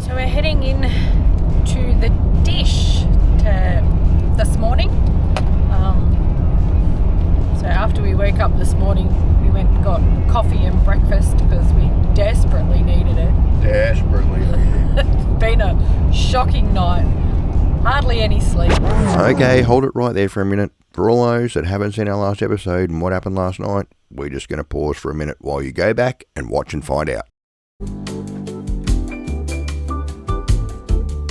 So we're heading in to the dish this morning. So after we woke up this morning, we went and got coffee and breakfast because we desperately needed it. It's been a shocking night. Hardly any sleep. Okay, hold it right there for a minute. For all those that haven't seen our last episode and what happened last night, we're just going to pause for a minute while you go back and watch and find out.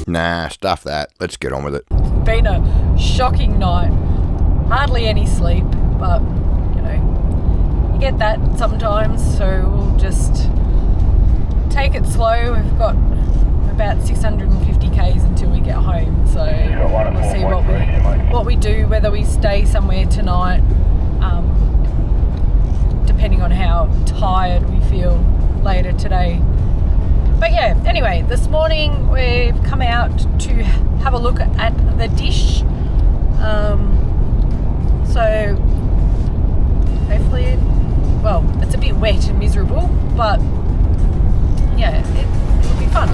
Nah, stuff that. Let's get on with it. It's been a shocking night. Hardly any sleep, but, you know, you get that sometimes, so we'll just take it slow. We've got about 650 k's until we get home, so we'll see what we do, whether we stay somewhere tonight, depending on how tired we feel later today. But yeah, anyway, this morning we've come out to have a look at the dish. So hopefully, well, it's a bit wet and miserable, but yeah, it'll be fun.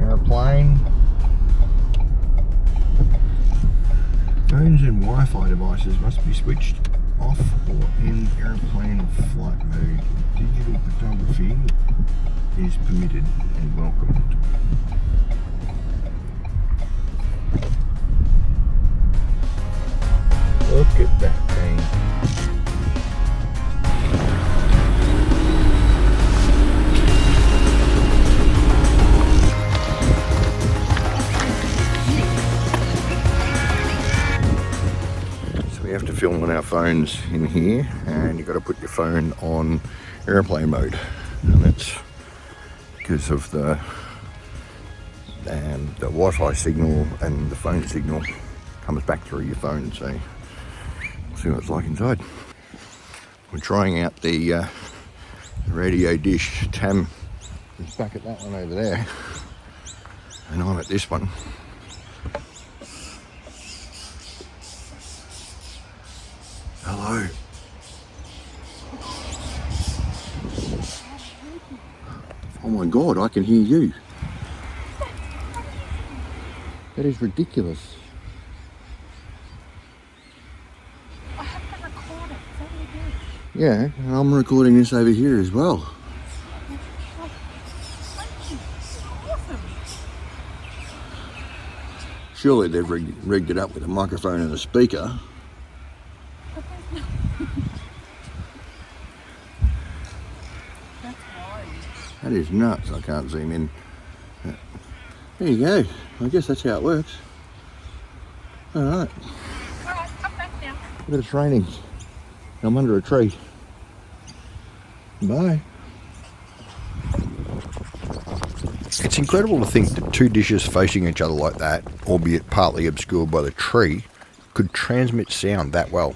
Airplane. Phones and Wi-Fi devices must be switched off or in airplane flight mode. Digital photography is permitted and welcomed. Look at that thing. We have to film on our phones in here, and you've got to put your phone on airplane mode, and that's because of the Wi-Fi signal and the phone signal comes back through your phone. So we'll see what it's like inside. We're trying out the radio dish. Tam is back at that one over there, and I'm at this one. Hello. Oh my God, I can hear you. That is ridiculous. I have to record it, so you do. Yeah, and I'm recording this over here as well. Awesome. Surely they've rigged it up with a microphone and a speaker. That is nuts. I can't zoom in. There you go. I guess that's how it works. Alright. Alright, come back now. Look at it's raining. I'm under a tree. Bye. It's incredible to think that two dishes facing each other like that, albeit partly obscured by the tree, could transmit sound that well.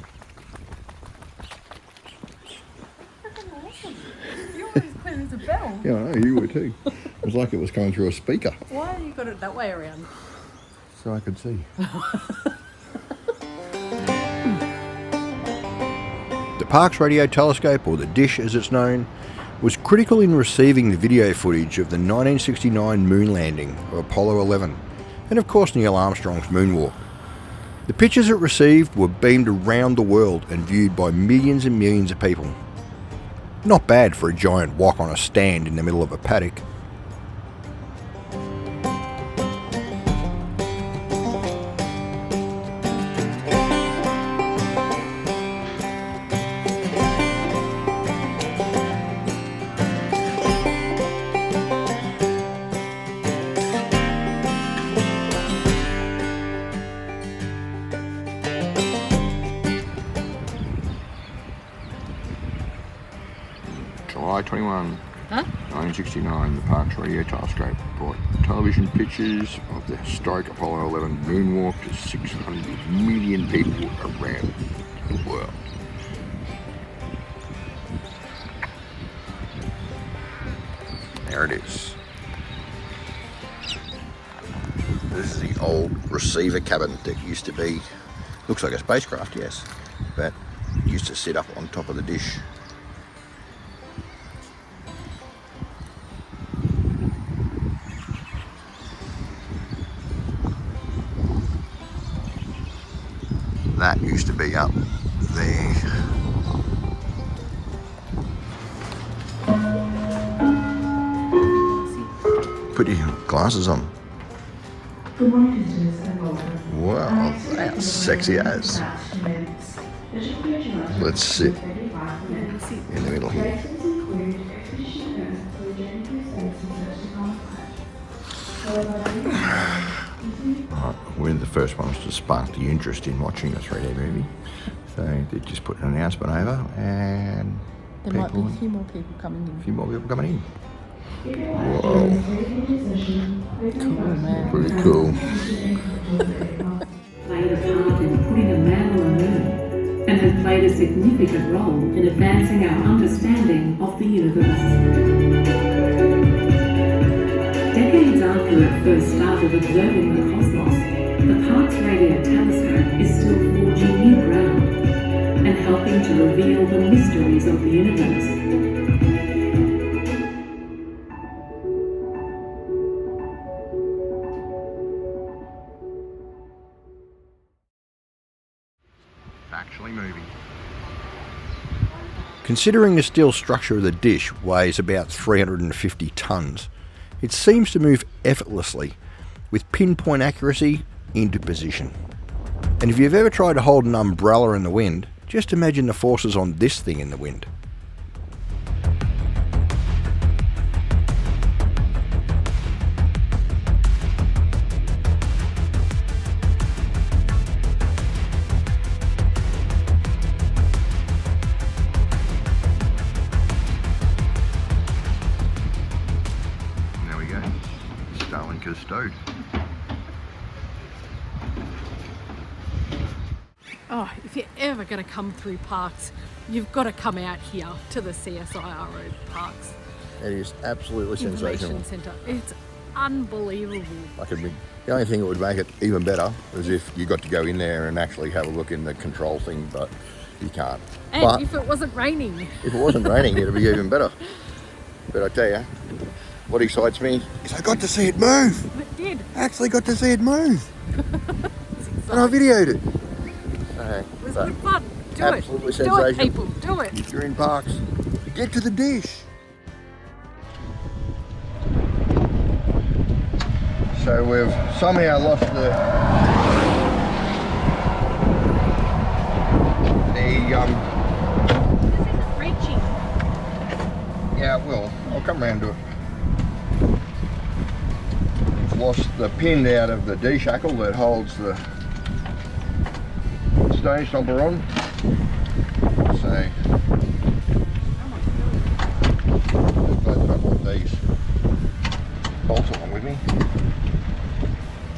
Yeah, I know, you were too. It was like it was coming through a speaker. Why have you got it that way around? So I could see. The Parkes Radio Telescope, or the dish as it's known, was critical in receiving the video footage of the 1969 moon landing of Apollo 11, and of course Neil Armstrong's moonwalk. The pictures it received were beamed around the world and viewed by millions and millions of people. Not bad for a giant wok on a stand in the middle of a paddock. July 21, 1969, the Parkes Radio Telescope brought television pictures of the historic Apollo 11 moonwalk to 600 million people around the world. There it is. This is the old receiver cabin that used to be, looks like a spacecraft, yes, but used to sit up on top of the dish. That used to be up there. Put your glasses on. Wow, that's sexy as. Let's sit in the middle here. Right, we're the first ones to spark the interest in watching a 3D movie. So they just put an announcement over and there might be a few more people coming in. Whoa. Cool, man. Pretty cool. Played a part in putting a man on the moon and has played a significant role in advancing our understanding of the universe. Decades after it first started observing the cosmos, the Parkes Radio Telescope is still forging new ground and helping to reveal the mysteries of the universe. Actually moving. Considering the steel structure of the dish weighs about 350 tonnes, it seems to move effortlessly with pinpoint accuracy into position. And if you've ever tried to hold an umbrella in the wind, just imagine the forces on this thing in the wind. There we go, Starlink is stowed. Oh, if you're ever going to come through Parkes, you've got to come out here to the CSIRO Parkes It is absolutely sensational. Information Centre. It's unbelievable. The only thing that would make it even better is if you got to go in there and actually have a look in the control thing, but you can't. And but if it wasn't raining. If it wasn't raining, it'd be even better. But I tell you, what excites me is I got to see it move. It did. I actually got to see it move. And I videoed it. It was good fun. Do absolutely it. sensational. Do it, people. Do it. If you're in Parkes, get to the dish. So we've somehow lost the This isn't reaching. yeah, it will. I'll come round to it. We've lost the pin out of the D-shackle that holds the stone stopper on. So I've got a couple of these bolts along with me.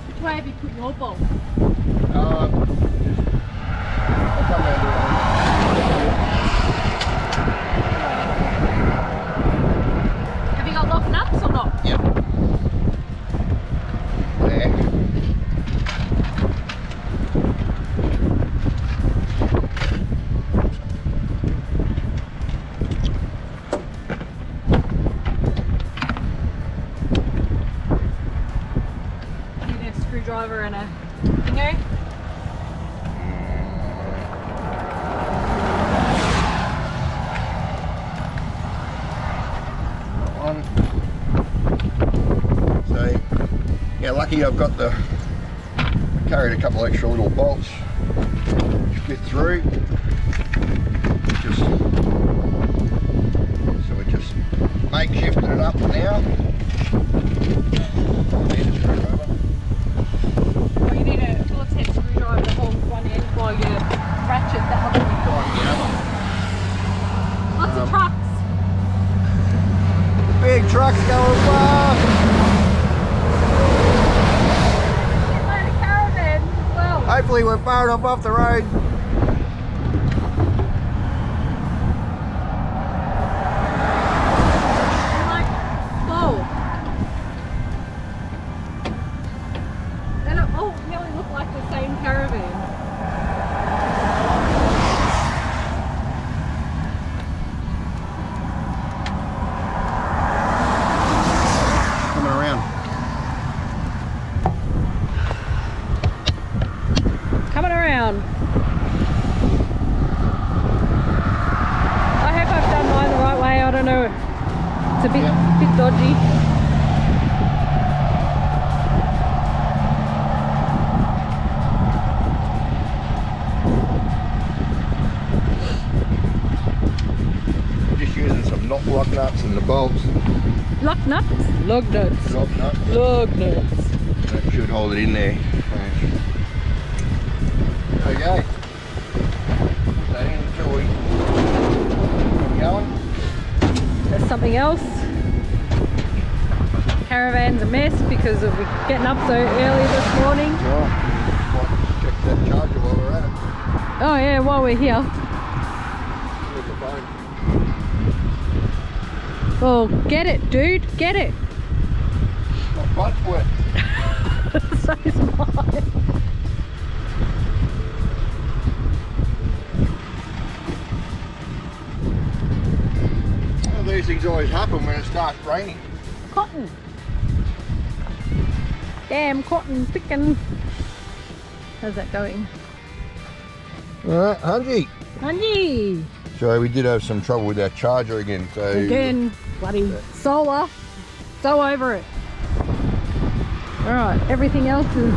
Which way have you put your bowl? I'll come round to it. Have you got lock nuts or not? Yep. There. Need a screwdriver and a thingo. On. So, yeah, lucky I've got the, carried a couple extra little bolts which fit through. So we're just makeshifting it up now. Need a screwdriver. Well, you need a Phillips head screwdriver to hold one end while you ratchet the other one. Lots of trucks. Big trucks going fast. Load of caravans as well. Hopefully we're far enough off the road. Like, whoa. It's a bit dodgy. Just using some lock nuts and the bolts. Lock nuts? Lug nuts. Lock nuts. Lug nuts. That should hold it in there. Okay. So enjoy. Going. There's something else. Caravan's a mess because of getting up so early this morning. Might check that charger while we're at it. Oh yeah, while we're here. With the phone. Oh, get it, dude, get it. My butt's wet. So is mine. Well, these things always happen when it starts raining. Cotton. Damn cotton picking. How's that going? Alright, Hungy. Honey. So we did have some trouble with our charger again. So Again, bloody solar. So over it. Alright, everything else is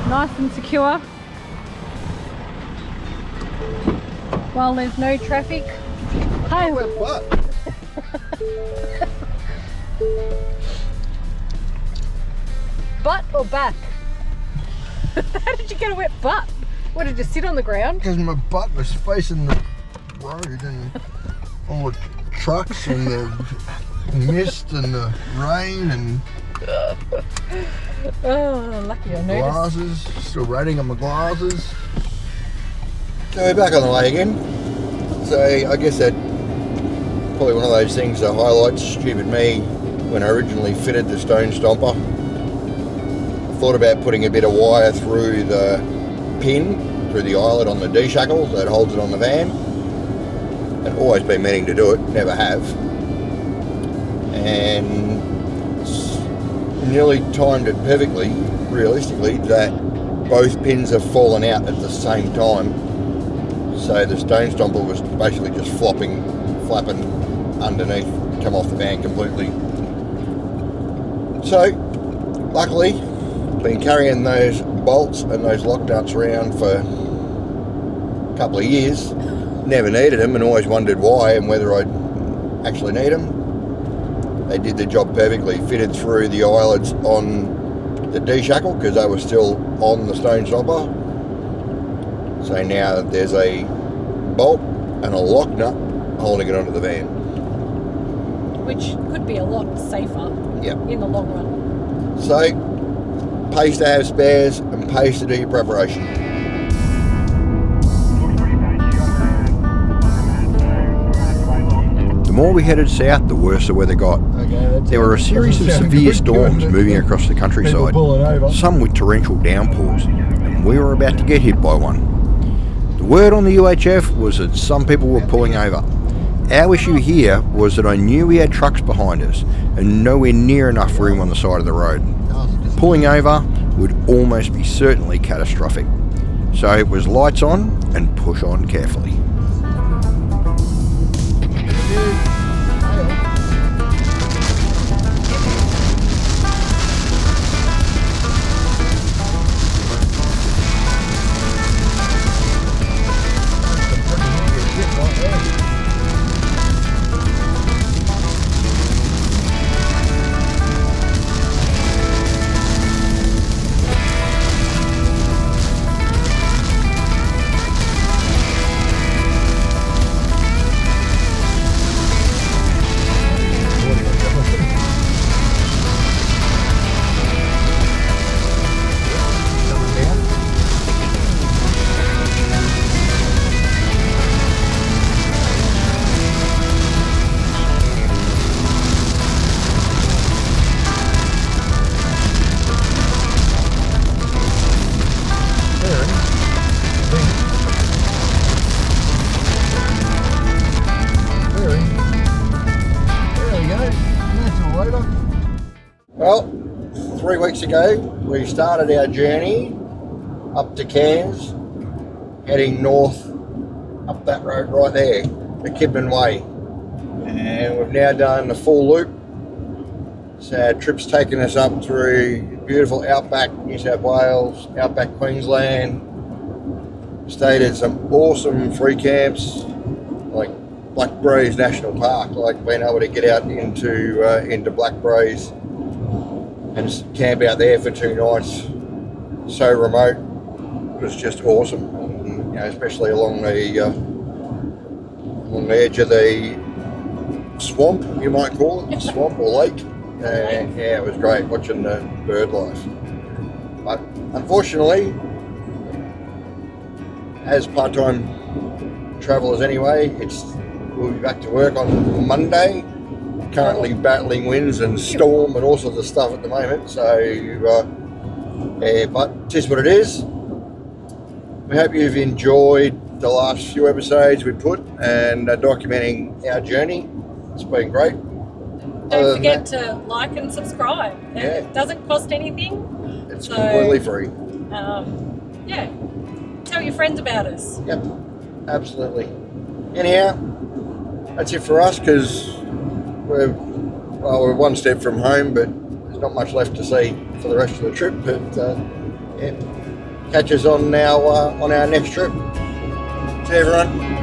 nice and secure. While there's no traffic. Hey, what? butt or back? How did you get a wet butt? What, did you sit on the ground? Because my butt was facing the road and all the trucks and the mist and the rain and Oh, lucky I noticed. glasses. Still raining on my glasses. So we're back on the way again. So I guess that probably one of those things that highlights stupid me when I originally fitted the stone stomper. I thought about putting a bit of wire through the pin, through the eyelet on the D-shackle that holds it on the van. I've always been meaning to do it, never have. And nearly timed it perfectly, realistically, that both pins have fallen out at the same time. So the stone stomper was basically just flapping underneath, come off the van completely. So, luckily, been carrying those bolts and those lock nuts around for a couple of years. Never needed them and always wondered why and whether I'd actually need them. They did the job perfectly, fitted through the eyelets on the D-shackle because they were still on the stone stomper. So now there's a bolt and a lock nut holding it onto the van. Which could be a lot safer in the long run. So, pays to have spares and pays to do your preparation. The more we headed south, the worse the weather got. There were a series of severe storms moving across the countryside, some with torrential downpours, and we were about to get hit by one. The word on the UHF was that some people were pulling over. Our issue here was that I knew we had trucks behind us and nowhere near enough room on the side of the road. Pulling over would almost be certainly catastrophic. So it was lights on and push on carefully. Well, 3 weeks ago we started our journey up to Cairns, heading north up that road right there, the Kidman Way. and we've now done the full loop. So our trip's taken us up through beautiful outback New South Wales, outback Queensland. Stayed at some awesome free camps like Blackberries National Park, like being able to get out into Blackberries and camp out there for 2 nights. So remote, it was just awesome. And, you know, especially along the edge of the swamp, you might call it, swamp or lake. And yeah, it was great watching the bird life. But unfortunately, as part-time travellers anyway, we'll be back to work on Monday. Currently battling winds and storm and all sorts of stuff at the moment. So, yeah, but it is what it is. We hope you've enjoyed the last few episodes we put and documenting our journey. It's been great. Don't forget to like and subscribe. Yeah. It doesn't cost anything. It's completely free. Yeah. Tell your friends about us. Yep, absolutely. Anyhow, that's it for us because we're one step from home, but there's not much left to see for the rest of the trip. But yeah, catch us on our next trip. See you, everyone.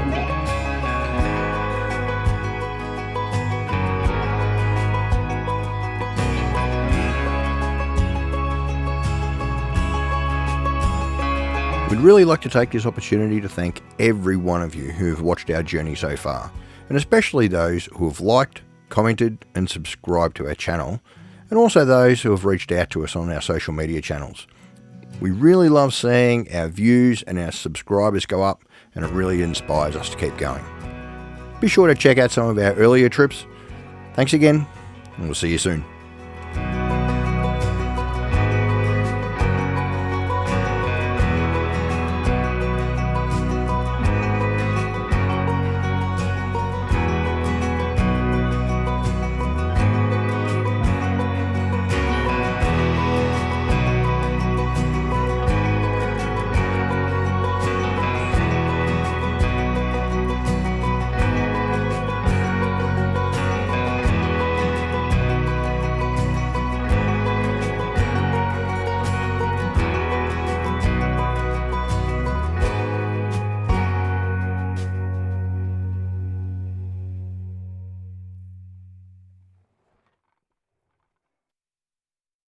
We'd really like to take this opportunity to thank every one of you who have watched our journey so far, and especially those who have liked, commented and subscribed to our channel, and also those who have reached out to us on our social media channels. We really love seeing our views and our subscribers go up, and it really inspires us to keep going. Be sure to check out some of our earlier trips. Thanks again, and we'll see you soon.